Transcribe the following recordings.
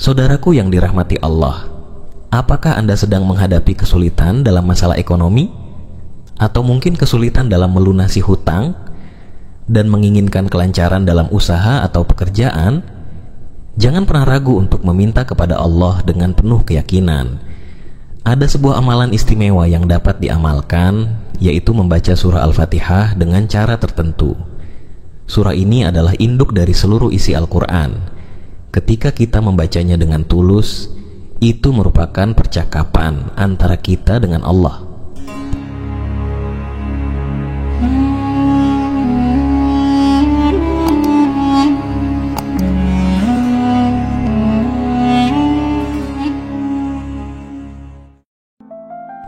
Saudaraku yang dirahmati Allah, apakah Anda sedang menghadapi kesulitan dalam masalah ekonomi? Atau mungkin kesulitan dalam melunasi hutang dan menginginkan kelancaran dalam usaha atau pekerjaan? Jangan pernah ragu untuk meminta kepada Allah dengan penuh keyakinan. Ada sebuah amalan istimewa yang dapat diamalkan, yaitu membaca surah Al-Fatihah dengan cara tertentu. Surah ini adalah induk dari seluruh isi Al-Quran. Ketika kita membacanya dengan tulus, itu merupakan percakapan antara kita dengan Allah.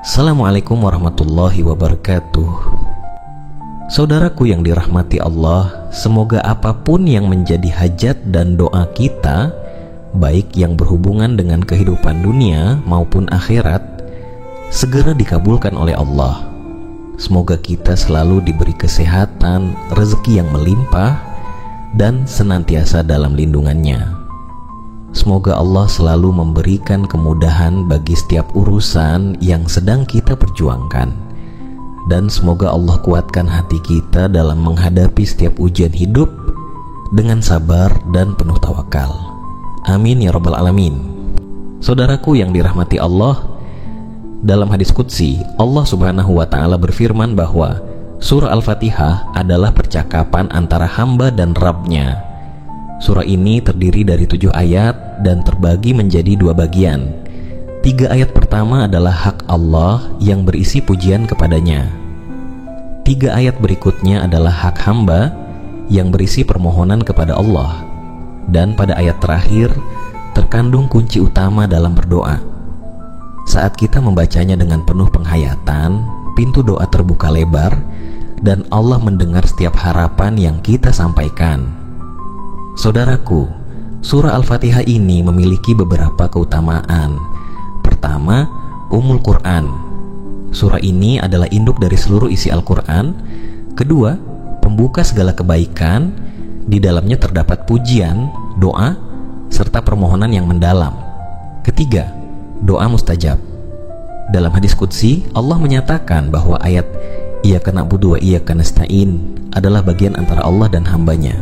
Assalamualaikum warahmatullahi wabarakatuh. Saudaraku yang dirahmati Allah, semoga apapun yang menjadi hajat dan doa kita, baik yang berhubungan dengan kehidupan dunia maupun akhirat, segera dikabulkan oleh Allah. Semoga kita selalu diberi kesehatan, rezeki yang melimpah, dan senantiasa dalam lindungannya. Semoga Allah selalu memberikan kemudahan bagi setiap urusan yang sedang kita perjuangkan. Dan semoga Allah kuatkan hati kita dalam menghadapi setiap ujian hidup dengan sabar dan penuh tawakal. Amin ya rabbal alamin. Saudaraku yang dirahmati Allah, dalam hadis qudsi Allah subhanahu wa ta'ala berfirman bahwa surah Al-Fatihah adalah percakapan antara hamba dan Rabb-Nya. Surah ini terdiri dari 7 ayat dan terbagi menjadi 2 bagian. 3 ayat pertama adalah hak Allah yang berisi pujian kepadanya. 3 ayat berikutnya adalah hak hamba yang berisi permohonan kepada Allah. Dan pada ayat terakhir terkandung kunci utama dalam berdoa. Saat kita membacanya dengan penuh penghayatan, pintu doa terbuka lebar dan Allah mendengar setiap harapan yang kita sampaikan. Saudaraku, surah Al-Fatihah ini memiliki beberapa keutamaan. Pertama, Ummul Quran. Surah ini adalah induk dari seluruh isi Al-Quran. Kedua, pembuka segala kebaikan. Di dalamnya terdapat pujian, doa, serta permohonan yang mendalam. Ketiga, doa mustajab. Dalam hadis qudsi, Allah menyatakan bahwa ayat Iyyaka na'budu wa iyyaka nasta'in adalah bagian antara Allah dan hambanya.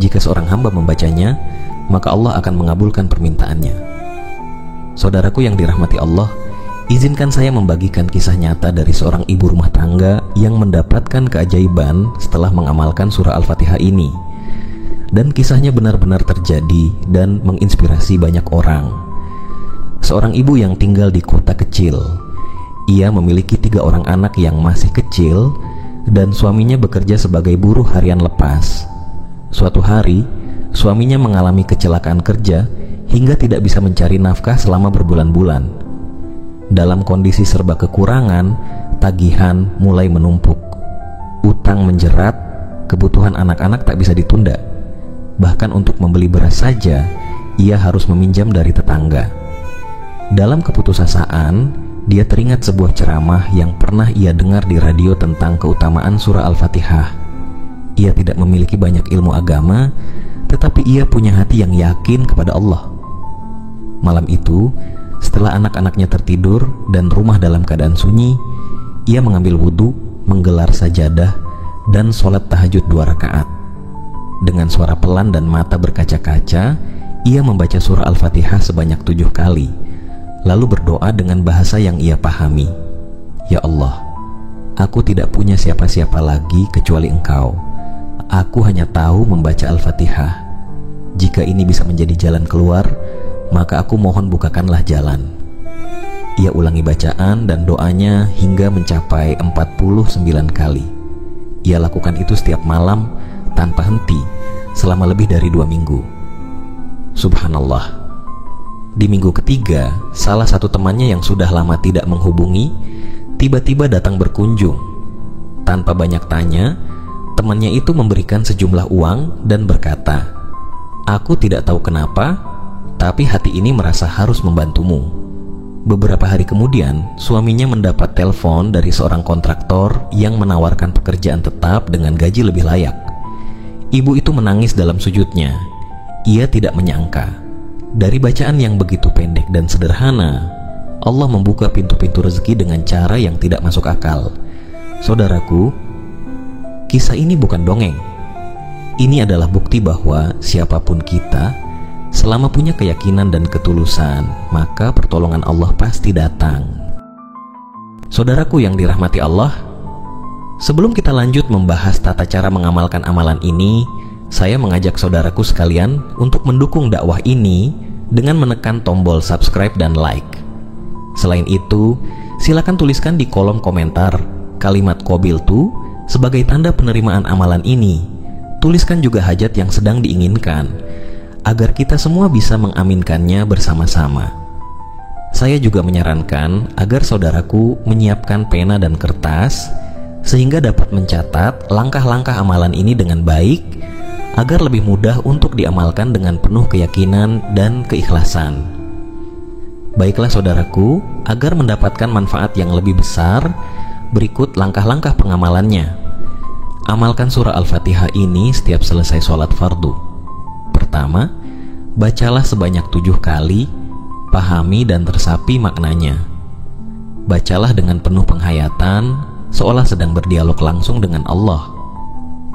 Jika seorang hamba membacanya, maka Allah akan mengabulkan permintaannya. Saudaraku yang dirahmati Allah, izinkan saya membagikan kisah nyata dari seorang ibu rumah tangga yang mendapatkan keajaiban setelah mengamalkan surah Al-Fatihah ini. Dan kisahnya benar-benar terjadi dan menginspirasi banyak orang. Seorang ibu yang tinggal di kota kecil. Ia memiliki 3 orang anak yang masih kecil dan suaminya bekerja sebagai buruh harian lepas. Suatu hari, suaminya mengalami kecelakaan kerja hingga tidak bisa mencari nafkah selama berbulan-bulan. Dalam kondisi serba kekurangan, tagihan mulai menumpuk. Utang menjerat, kebutuhan anak-anak tak bisa ditunda. Bahkan untuk membeli beras saja, ia harus meminjam dari tetangga. Dalam keputusasaan, dia teringat sebuah ceramah yang pernah ia dengar di radio tentang keutamaan surah Al-Fatihah. Ia tidak memiliki banyak ilmu agama, tetapi ia punya hati yang yakin kepada Allah. Malam itu, setelah anak-anaknya tertidur dan rumah dalam keadaan sunyi, ia mengambil wudhu, menggelar sajadah, dan sholat tahajud 2 rakaat. Dengan suara pelan dan mata berkaca-kaca, ia membaca surah Al-Fatihah sebanyak 7 kali, lalu berdoa dengan bahasa yang ia pahami. Ya Allah, aku tidak punya siapa-siapa lagi kecuali Engkau. Aku hanya tahu membaca Al-Fatihah. Jika ini bisa menjadi jalan keluar, maka aku mohon bukakanlah jalan. Ia ulangi bacaan dan doanya hingga mencapai 49 kali. Ia lakukan itu setiap malam tanpa henti selama lebih dari 2 minggu. Subhanallah. Di minggu ketiga, salah satu temannya yang sudah lama tidak menghubungi tiba-tiba datang berkunjung. Tanpa banyak tanya, temannya itu memberikan sejumlah uang dan berkata, "Aku tidak tahu kenapa, tapi hati ini merasa harus membantumu." Beberapa hari kemudian, suaminya mendapat telepon dari seorang kontraktor yang menawarkan pekerjaan tetap dengan gaji lebih layak. Ibu itu menangis dalam sujudnya. Ia tidak menyangka Dari bacaan yang begitu pendek dan sederhana, Allah membuka pintu-pintu rezeki dengan cara yang tidak masuk akal. Saudaraku, kisah ini bukan dongeng. Ini adalah bukti bahwa siapapun kita, selama punya keyakinan dan ketulusan, maka pertolongan Allah pasti datang. Saudaraku yang dirahmati Allah, sebelum kita lanjut membahas tata cara mengamalkan amalan ini, saya mengajak saudaraku sekalian untuk mendukung dakwah ini dengan menekan tombol subscribe dan like. Selain itu, silakan tuliskan di kolom komentar kalimat qabiltu sebagai tanda penerimaan amalan ini. Tuliskan juga hajat yang sedang diinginkan, agar kita semua bisa mengaminkannya bersama-sama. Saya juga menyarankan agar saudaraku menyiapkan pena dan kertas, sehingga dapat mencatat langkah-langkah amalan ini dengan baik, agar lebih mudah untuk diamalkan dengan penuh keyakinan dan keikhlasan. Baiklah saudaraku, agar mendapatkan manfaat yang lebih besar, berikut langkah-langkah pengamalannya. Amalkan surah Al-Fatihah ini setiap selesai sholat fardu. Pertama, bacalah sebanyak 7 kali, pahami dan resapi maknanya. Bacalah dengan penuh penghayatan, seolah sedang berdialog langsung dengan Allah.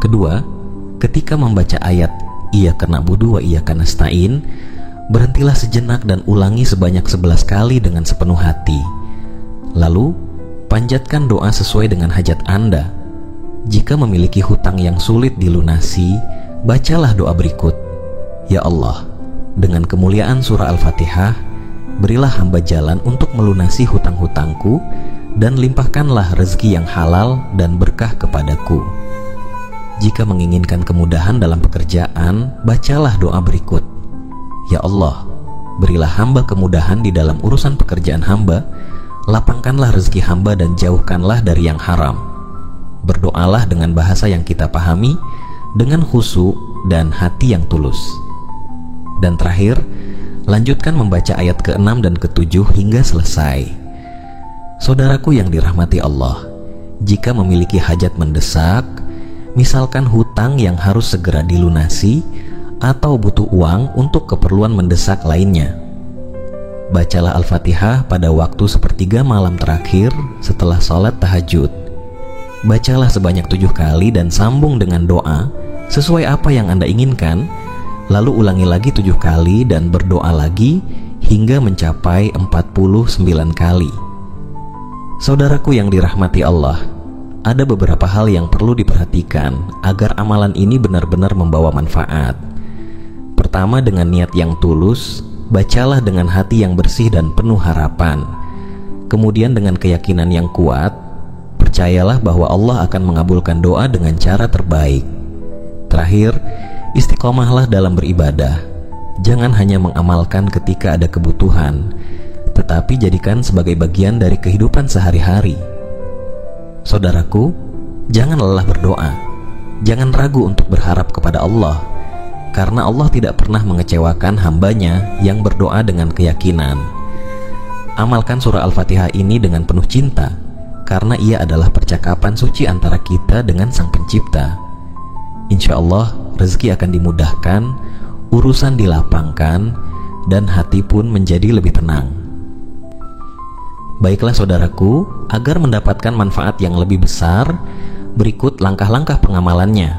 Kedua, ketika membaca ayat Iyyaka na'budu wa iyyaka nasta'in, berhentilah sejenak dan ulangi sebanyak 11 kali dengan sepenuh hati. Lalu, panjatkan doa sesuai dengan hajat Anda. Jika memiliki hutang yang sulit dilunasi, bacalah doa berikut. Ya Allah, dengan kemuliaan surah Al-Fatihah, berilah hamba jalan untuk melunasi hutang-hutangku, dan limpahkanlah rezeki yang halal dan berkah kepadaku. Jika menginginkan kemudahan dalam pekerjaan, bacalah doa berikut. Ya Allah, berilah hamba kemudahan di dalam urusan pekerjaan hamba, lapangkanlah rezeki hamba dan jauhkanlah dari yang haram. Berdoalah dengan bahasa yang kita pahami, dengan khusyuk dan hati yang tulus. Dan terakhir, lanjutkan membaca ayat ke-6 dan ke-7 hingga selesai. Saudaraku yang dirahmati Allah, jika memiliki hajat mendesak, misalkan hutang yang harus segera dilunasi, atau butuh uang untuk keperluan mendesak lainnya, bacalah Al-Fatihah pada waktu sepertiga malam terakhir setelah sholat tahajud. Bacalah sebanyak 7 kali dan sambung dengan doa sesuai apa yang Anda inginkan, lalu ulangi lagi 7 kali dan berdoa lagi hingga mencapai 49 kali. Saudaraku yang dirahmati Allah, ada beberapa hal yang perlu diperhatikan agar amalan ini benar-benar membawa manfaat. Pertama, dengan niat yang tulus, bacalah dengan hati yang bersih dan penuh harapan. Kemudian dengan keyakinan yang kuat, percayalah bahwa Allah akan mengabulkan doa dengan cara terbaik. Terakhir, istiqomahlah dalam beribadah. Jangan hanya mengamalkan ketika ada kebutuhan, tetapi jadikan sebagai bagian dari kehidupan sehari-hari. Saudaraku, jangan lelah berdoa. Jangan ragu untuk berharap kepada Allah, karena Allah tidak pernah mengecewakan hambanya yang berdoa dengan keyakinan. Amalkan surah Al-Fatihah ini dengan penuh cinta, karena ia adalah percakapan suci antara kita dengan Sang Pencipta. Insya Allah, rezeki akan dimudahkan, urusan dilapangkan, dan hati pun menjadi lebih tenang. Baiklah saudaraku, agar mendapatkan manfaat yang lebih besar, berikut langkah-langkah pengamalannya.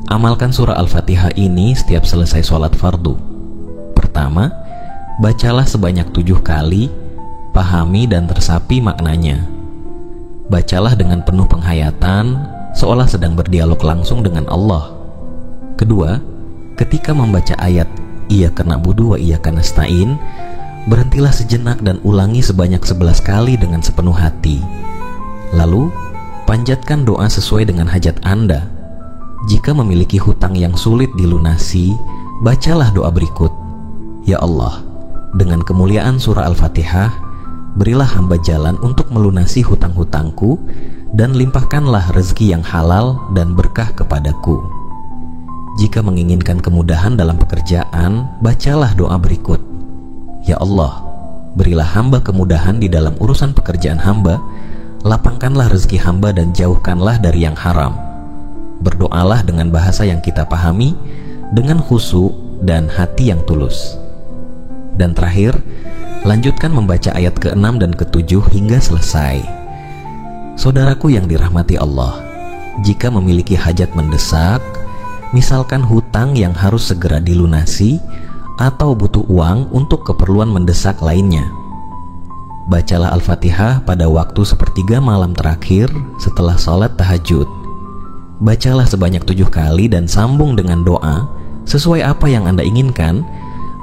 Amalkan surah Al-Fatihah ini setiap selesai sholat fardu. Pertama, bacalah sebanyak 7 kali, pahami dan resapi maknanya. Bacalah dengan penuh penghayatan, seolah sedang berdialog langsung dengan Allah. Kedua, ketika membaca ayat Iyyaka na'budu wa iyyaka nasta'in, berhentilah sejenak dan ulangi sebanyak 11 kali dengan sepenuh hati. Lalu, panjatkan doa sesuai dengan hajat Anda. Jika memiliki hutang yang sulit dilunasi, bacalah doa berikut. Ya Allah, dengan kemuliaan surah Al-Fatihah, berilah hamba jalan untuk melunasi hutang-hutangku, dan limpahkanlah rezeki yang halal dan berkah kepadaku. Jika menginginkan kemudahan dalam pekerjaan, bacalah doa berikut. Ya Allah, berilah hamba kemudahan di dalam urusan pekerjaan hamba, lapangkanlah rezeki hamba dan jauhkanlah dari yang haram. Berdoalah dengan bahasa yang kita pahami, dengan khusyuk dan hati yang tulus. Dan terakhir, lanjutkan membaca ayat ke-6 dan ke-7 hingga selesai. Saudaraku yang dirahmati Allah, jika memiliki hajat mendesak, misalkan hutang yang harus segera dilunasi atau butuh uang untuk keperluan mendesak lainnya, bacalah Al-Fatihah pada waktu sepertiga malam terakhir setelah sholat tahajud. Bacalah sebanyak 7 kali dan sambung dengan doa sesuai apa yang Anda inginkan,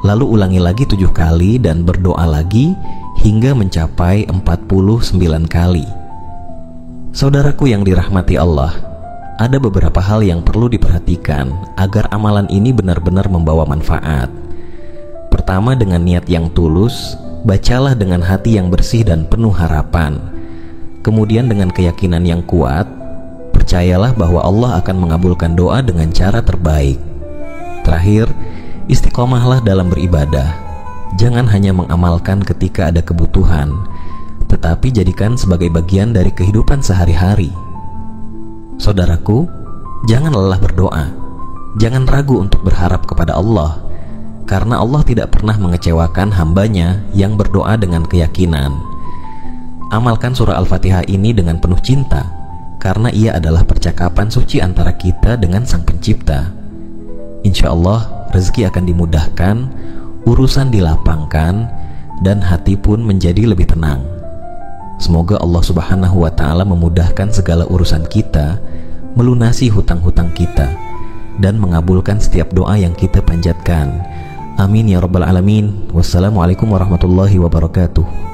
lalu ulangi lagi 7 kali dan berdoa lagi hingga mencapai 49 kali. Saudaraku yang dirahmati Allah, ada beberapa hal yang perlu diperhatikan agar amalan ini benar-benar membawa manfaat. Pertama, dengan niat yang tulus, bacalah dengan hati yang bersih dan penuh harapan. Kemudian dengan keyakinan yang kuat, percayalah bahwa Allah akan mengabulkan doa dengan cara terbaik. Terakhir, istiqomahlah dalam beribadah. Jangan hanya mengamalkan ketika ada kebutuhan, tetapi jadikan sebagai bagian dari kehidupan sehari-hari. Saudaraku, jangan lelah berdoa. Jangan ragu untuk berharap kepada Allah, karena Allah tidak pernah mengecewakan hambanya yang berdoa dengan keyakinan. Amalkan surah Al-Fatihah ini dengan penuh cinta, karena ia adalah percakapan suci antara kita dengan Sang Pencipta. Insya Allah, rezeki akan dimudahkan, urusan dilapangkan, dan hati pun menjadi lebih tenang. Semoga Allah Subhanahu wa Ta'ala memudahkan segala urusan kita, melunasi hutang-hutang kita, dan mengabulkan setiap doa yang kita panjatkan. Amin ya rabbal alamin. Wassalamualaikum warahmatullahi wabarakatuh.